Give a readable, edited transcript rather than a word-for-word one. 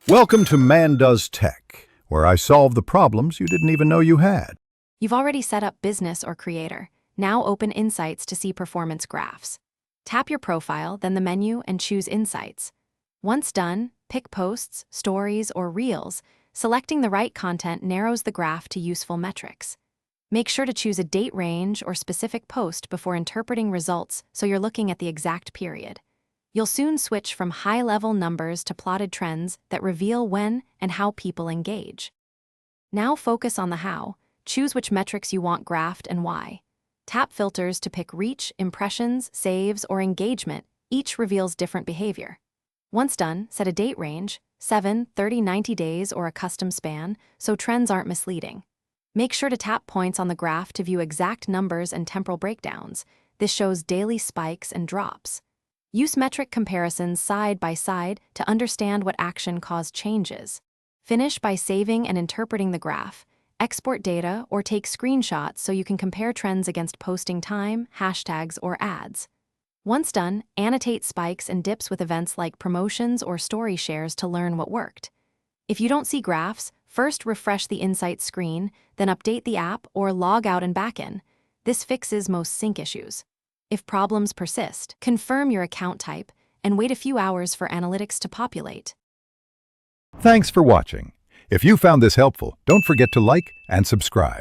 Welcome to Man Does Tech, where I solve the problems you didn't even know you had. You've already set up Business or Creator. Now open Insights to see performance graphs. Tap your profile, then the menu, and choose Insights. Once done, pick Posts, Stories, or Reels. Selecting the right content narrows the graph to useful metrics. Make sure to choose a date range or specific post before interpreting results so you're looking at the exact period. You'll soon switch from high-level numbers to plotted trends that reveal when and how people engage. Now focus on the how. Choose which metrics you want graphed and why. Tap filters to pick reach, impressions, saves, or engagement. Each reveals different behavior. Once done, set a date range, 7, 30, 90 days, or a custom span, so trends aren't misleading. Make sure to tap points on the graph to view exact numbers and temporal breakdowns. This shows daily spikes and drops. Use metric comparisons side by side to understand what action caused changes. Finish by saving and interpreting the graph. Export data or take screenshots so you can compare trends against posting time, hashtags, or ads. Once done, annotate spikes and dips with events like promotions or story shares to learn what worked. If you don't see graphs, first refresh the Insights screen, then update the app or log out and back in. This fixes most sync issues. If problems persist, confirm your account type and wait a few hours for analytics to populate. Thanks for watching. If you found this helpful, don't forget to like and subscribe.